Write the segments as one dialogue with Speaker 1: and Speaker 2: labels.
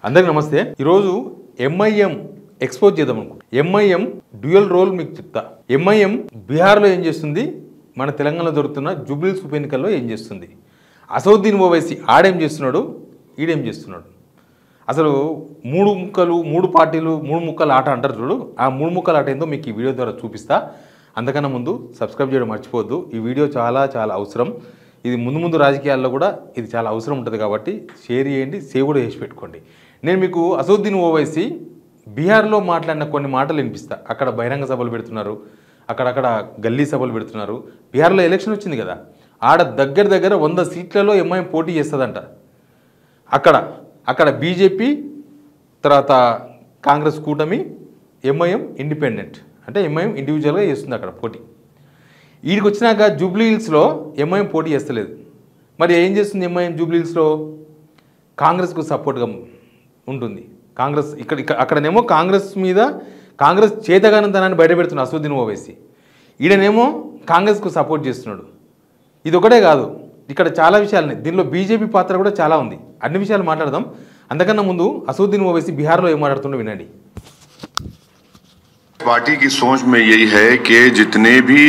Speaker 1: అందరికీ నమస్తే। ఈరోజు ఎంఐఎం ఎక్స్పోజ్ చేద్దాం అనుకుంటున్నాను। ఎంఐఎం డ్యూయల్ రోల్ మీకు చెప్తా। ఎంఐఎం బీహార్లో ఏం చేస్తుంది, మన తెలంగాణలో జరుగుతున్న జూబ్లీహిల్స్ ఉప ఎన్నికల్లో ఏం చేస్తుంది, అసదుద్దీన్ ఓవైసీ ఆడేం చేస్తున్నాడు, ఈడేం చేస్తున్నాడు, అసలు మూడు పార్టీలు మూడు ముక్కల ఆట అంటారు చూడు, ఆ మూడు ముక్కల ఆట ఏందో మీకు ఈ వీడియో ద్వారా చూపిస్తా। అంతకన్నా ముందు సబ్స్క్రైబ్ చేయడం మర్చిపోవద్దు। ఈ వీడియో చాలా చాలా అవసరం। ఇది ముందు రాజకీయాల్లో కూడా ఇది చాలా అవసరం ఉంటుంది కాబట్టి షేర్ చేయండి, సేవ్ కూడా చేసి పెట్టుకోండి। నేను మీకు అసదుద్దీన్ ఓవైసీ బీహార్లో మాట్లాడిన కొన్ని మాటలు వినిపిస్తా। అక్కడ బహిరంగ సభలు పెడుతున్నారు, అక్కడక్కడ గల్లీ సభలు పెడుతున్నారు। బీహార్లో ఎలక్షన్ వచ్చింది కదా, ఆడ దగ్గర 100 సీట్లలో ఎంఐఎం పోటీ చేస్తుందంట। అక్కడ బీజేపీ తర్వాత కాంగ్రెస్ కూటమి, ఎంఐఎం ఇండిపెండెంట్ అంటే ఎంఐఎం ఇండివిజువల్గా చేస్తుంది అక్కడ పోటీ। వీడికి వచ్చినాక జూబ్లీహిల్స్లో ఎంఐఎం పోటీ చేస్తలేదు। మరి ఏం చేస్తుంది ఎంఐఎం జూబ్లీహిల్స్లో? కాంగ్రెస్కు సపోర్ట్గా ఉంటుంది। కాంగ్రెస్ అక్కడనేమో కాంగ్రెస్ చేతగానంతనాన్ని బయటపెడుతున్న అసదుద్దీన్ ఓవైసీ, ఈడనేమో కాంగ్రెస్కు సపోర్ట్ చేస్తున్నాడు। ఇది ఒకటే కాదు, ఇక్కడ చాలా విషయాలు, దీనిలో బీజేపీ పాత్ర కూడా చాలా ఉంది। అన్ని విషయాలు మాట్లాడదాం। అంతకన్నా ముందు అసదుద్దీన్ ఓవైసీ బిహార్లో ఏం మాట్లాడుతుండో వినండి।
Speaker 2: पार्टी की सोच में यही है कि जितने भी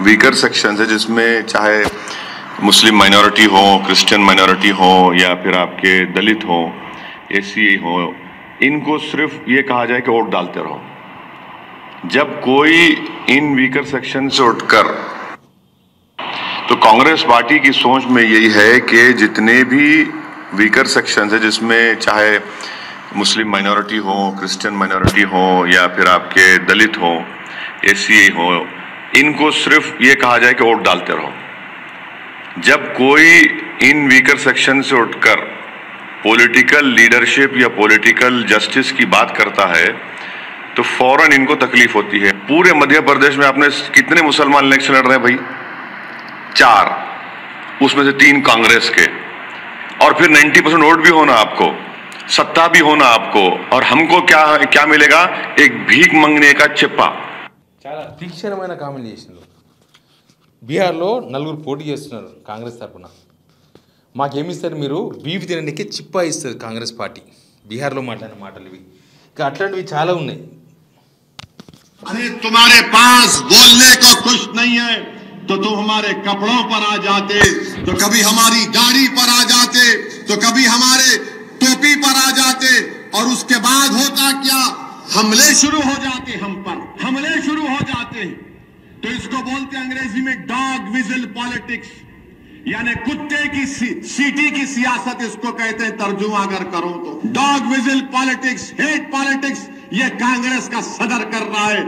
Speaker 2: वीकर सेक्शन है, जिसमें चाहे मुस्लिम माइनॉरिटी हो, क्रिश्चियन माइनॉरिटी हो या फिर आपके दलित हो, एसी हो, इनको सिर्फ ये कहा जाए कि वोट डालते रहो। जब कोई इन वीकर सेक्शन से उठकर, तो कांग्रेस पार्टी की सोच में यही है कि जितने भी वीकर सेक्शन है, जिसमें चाहे मुस्लिम माइनॉरिटी हो, क्रिश्चियन माइनॉरिटी हो या फिर आपके दलित हो, एसी हो, इनको सिर्फ ये कहा जाए कि वोट डालते रहो। जब कोई इन वीकर सेक्शन से उठकर पॉलिटिकल लीडरशिप या पॉलिटिकल जस्टिस की बात करता है तो फौरन इनको तकलीफ होती है। पूरे मध्य प्रदेश में आपने कितने मुसलमान इलेक्शन लड़ रहे हैं भाई? 4, उसमें से 3 कांग्रेस के, और फिर 90% वोट भी होना आपको, सत्ता भी होना आपको, और हमको क्या मिलेगा? एक भीख मांगने का चिप्पा।
Speaker 1: చాలా తీక్షణమైన కామెంట్ చేసిండు। బీహార్లో 4 పోటీ చేస్తున్నారు కాంగ్రెస్ తరఫున, మాకేమిస్తారు మీరు? బీఫ్ తినడానికి చిప్పా ఇస్తుంది కాంగ్రెస్ పార్టీ। బీహార్లో మాట్లాడిన మాటలు ఇవి, ఇంకా అట్లాంటివి చాలా ఉన్నాయి।
Speaker 3: अरे तुम्हारे पास बोलने को कुछ नहीं है तो तुम हमारे कपड़ों पर आ जाते, तो कभी हमारी गाड़ी पर आ जाते, तो कभी हमारे टोपी पर आ जाते, और उसके बाद होता क्या? हमले शुरू हो जाते, हम पर हमले शुरू हो जाते। तो इसको बोलते अंग्रेजी में डॉग विजिल पॉलिटिक्स, यानी कुत्ते की सीटी की सियासत इसको कहते हैं। तर्जुमा अगर करो तो dog vigil politics, hate politics, ये कांग्रेस का सदर कर रहा है।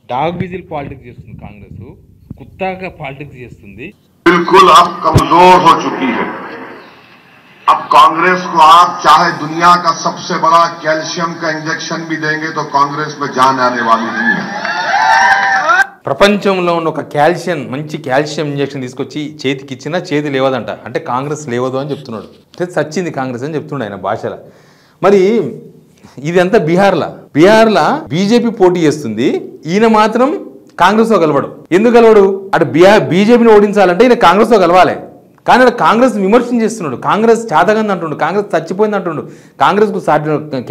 Speaker 1: డాగ్ విజిల్ పాలిటిక్స్ చేస్తుంది కాంగ్రెస్, కుత్తాగా పాలిటిక్స్ చేస్తుంది।
Speaker 3: बिल्कुल अब कमजोर हो चुकी है। अब कांग्रेस को आप चाहे दुनिया का सबसे बड़ा कैल्शियम का इंजेक्शन भी देंगे तो कांग्रेस में जान आने वाली नहीं है।
Speaker 1: ప్రపంచంలో ఉన్న ఒక మంచి కాల్షియం ఇంజెక్షన్ తీసుకొచ్చి చేతికి ఇచ్చినా చేతి లేవదంట, అంటే కాంగ్రెస్ లేవదు అని చెప్తున్నాడు। సచ్చింది కాంగ్రెస్ అని చెప్తున్నాడు ఆయన భాషలో। మరి ఇదంతా బీహార్లో బీజేపీ పోటీ చేస్తుంది, ఈయన మాత్రం కాంగ్రెస్తో కలవడు। ఎందుకు కలవడు? అటు బీజేపీని ఓడించాలంటే ఈయన కాంగ్రెస్తో కలవాలి, కానీ అక్కడ కాంగ్రెస్ విమర్శన చేస్తున్నాడు। కాంగ్రెస్ చాతగంది అంటుండు, కాంగ్రెస్ చచ్చిపోయింది అంటుండు, కాంగ్రెస్కు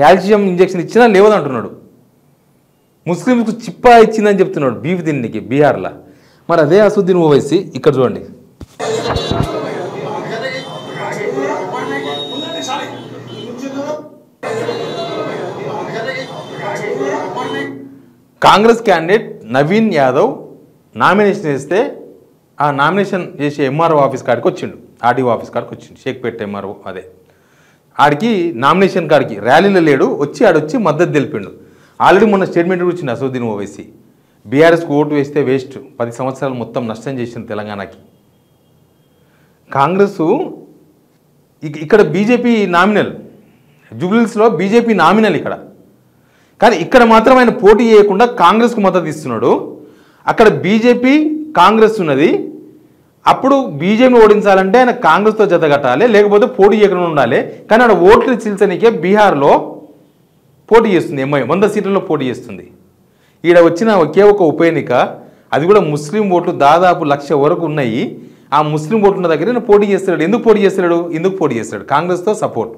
Speaker 1: కాల్షియం ఇంజెక్షన్ ఇచ్చినా లేవదు అంటున్నాడు, ముస్లింస్కు చిప్పా ఇచ్చిందని చెప్తున్నాడు బీఫ్ తిండికి బీహార్లో। మరి అదే అసదుద్దీన్ ఓవైసీ ఇక్కడ చూడండి। కాంగ్రెస్ క్యాండిడేట్ నవీన్ యాదవ్ నామినేషన్ వేస్తే ఆ నామినేషన్ చేసే ఎంఆర్ఓ ఆఫీస్ కాడికి వచ్చిండు, ఆర్డీఓ ఆఫీస్ కాడికి వచ్చిండు, షేక్పేట ఎంఆర్ఓ అదే ఆడికి నామినేషన్ కాడికి ర్యాలీలో లేడు, ఆడొచ్చి మద్దతు తెలిపిండు। ఆల్రెడీ మొన్న స్టేట్మెంట్ వచ్చింది అసదుద్దీన్ ఓవైసీ, బీఆర్ఎస్కి ఓటు వేస్తే వేస్ట్, 10 సంవత్సరాలు మొత్తం నష్టం చేసింది తెలంగాణకి। కాంగ్రెస్ ఇక్కడ బీజేపీ నామినల్, జూబ్లీహిల్స్లో బీజేపీ నామినల్ ఇక్కడ, కానీ ఇక్కడ మాత్రం ఆయన పోటీ చేయకుండా కాంగ్రెస్కు మద్దతు ఇస్తున్నాడు। అక్కడ బీజేపీ కాంగ్రెస్ ఉన్నది, అప్పుడు బీజేపీని ఓడించాలంటే ఆయన కాంగ్రెస్తో జత కట్టాలి, లేకపోతే పోటీ చేయకుండా ఉండాలి। కానీ అక్కడ ఓట్లు చీల్చనికే బీహార్లో పోటీ చేస్తుంది ఎంఐఎం, 100 సీట్లలో పోటీ చేస్తుంది। ఈడ వచ్చిన ఒకే ఒక ఉప ఎన్నిక, అది కూడా ముస్లిం ఓట్లు దాదాపు 1,00,000 వరకు ఉన్నాయి। ఆ ముస్లిం ఓట్ల దగ్గర పోటీ చేస్తాడు। ఎందుకు పోటీ చేస్తాడు? కాంగ్రెస్తో సపోర్ట్।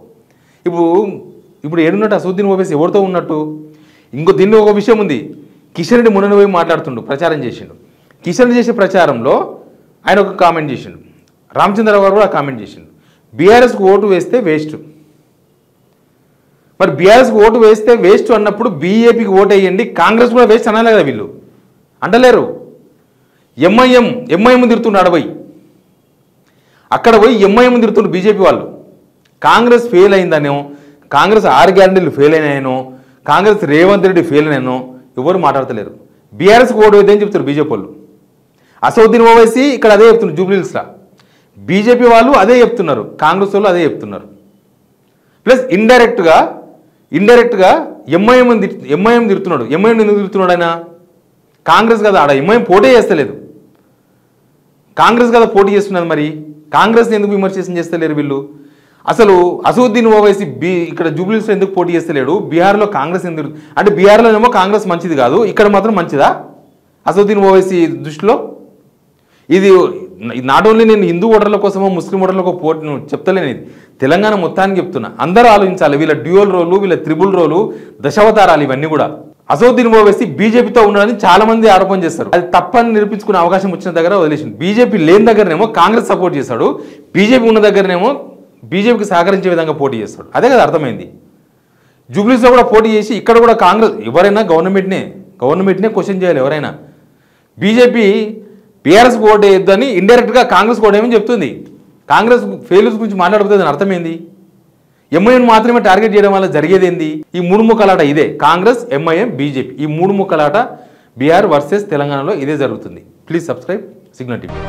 Speaker 1: ఇప్పుడు ఏడున్నట్టు అసదుద్దీన్ ఓవైసీ ఎవరితో ఉన్నట్టు? ఇంకో దీన్ని ఒక విషయం ఉంది. కిషన్ రెడ్డి మొన్న పోయి మాట్లాడుతుండు, ప్రచారం చేసిండు. కిషన్ రెడ్డి చేసే ప్రచారంలో ఆయన ఒక కామెంట్ చేసిండు, రామచంద్రరావు గారు కూడా కామెంట్ చేసిండు, బీఆర్ఎస్కి ఓటు వేస్తే వేస్ట్. మరి బీఆర్ఎస్కి ఓటు వేస్తే వేస్ట్ అన్నప్పుడు బీఏపీకి ఓటు వేయండి, కాంగ్రెస్ కూడా వేస్ట్ అనాలి కదా. వీళ్ళు అంటలేరు. ఎంఐఎం తిరుగుతున్నాడు పోయి, అక్కడ పోయి ఎంఐఎం తిరుగుతుండ్రు బీజేపీ వాళ్ళు. కాంగ్రెస్ ఫెయిల్ అయిందనో, కాంగ్రెస్ 6 గ్యారెంటీలు ఫెయిల్ అయినాయనో, కాంగ్రెస్ రేవంత్ రెడ్డి ఫెయిల్ అయినానో ఎవరు మాట్లాడతలేరు. బీఆర్ఎస్కి ఓటు వేద్దని చెప్తారు బీజేపీ వాళ్ళు. అసదుద్దీన్ ఓవైసీ ఇక్కడ అదే చెప్తున్నారు జూబ్లీహిల్స్లో, బీజేపీ వాళ్ళు అదే చెప్తున్నారు, కాంగ్రెస్ వాళ్ళు అదే చెప్తున్నారు. ప్లస్ ఇండైరెక్ట్గా ఎంఐఎం తిరుగుతున్నాడు. ఎంఐఎం ఎందుకు తిరుగుతున్నాడు ఆయన? కాంగ్రెస్ కదా, ఆడ ఎంఐఎం పోటీ చేస్తలేదు, కాంగ్రెస్ కదా పోటీ చేస్తున్నది. మరి కాంగ్రెస్ని ఎందుకు విమర్శనం చేస్తలేరు వీళ్ళు? అసలు అసదుద్దీన్ ఓవైసీ ఇక్కడ జూబ్లీహిల్స్లో ఎందుకు పోటీ చేస్తలేడు? బీహార్లో కాంగ్రెస్ ఎందుకు అంటే బీహార్లోనేమో కాంగ్రెస్ మంచిది కాదు, ఇక్కడ మాత్రం మంచిదా అసదుద్దీన్ ఓవైసీ దృష్టిలో? ఇది నాట్ ఓన్లీ నేను హిందూ ఓటర్ల కోసమో ముస్లిం ఓటర్లకు పోటీ చెప్తలేను, ఇది తెలంగాణ మొత్తానికి చెప్తున్నా. అందరూ ఆలోచించాలి. వీళ్ళ డ్యూయల్ రోలు, వీళ్ళ త్రిబుల్ రోలు, దశావతారాలు ఇవన్నీ కూడా. అసదుద్దీన్ ఓవైసీ బీజేపీతో ఉన్నాడని చాలా మంది ఆరోపణ చేస్తారు. అది తప్పని నిరూపించుకునే అవకాశం వచ్చిన దగ్గర వదిలేసింది. బీజేపీ లేని దగ్గరనేమో కాంగ్రెస్ సపోర్ట్ చేస్తాడు, బీజేపీ ఉన్న దగ్గరనేమో బీజేపీకి సహకరించే విధంగా పోటీ చేస్తాడు. అదే కదా అర్థమైంది. జూబ్లీస్లో కూడా పోటీ చేసి ఇక్కడ కూడా కాంగ్రెస్ ఎవరైనా గవర్నమెంట్నే క్వశ్చన్ చేయాలి ఎవరైనా. బీజేపీ బీఆర్ఎస్కి ఓటు వేయొద్దని ఇండైరెక్ట్గా కాంగ్రెస్ ఓటు ఏమని చెప్తుంది. కాంగ్రెస్ ఫెయిల్యూర్స్ గురించి మాట్లాడుతుంది అని అర్థమైంది. ఎంఐఎం మాత్రమే టార్గెట్ చేయడం వల్ల జరిగేది ఏంది? ఈ 3 ముక్కలాట ఇదే. కాంగ్రెస్, ఎంఐఎం, బీజేపీ ఈ 3 ముక్కలాట బీహార్ వర్సెస్ తెలంగాణలో ఇదే జరుగుతుంది. Please subscribe signal TV.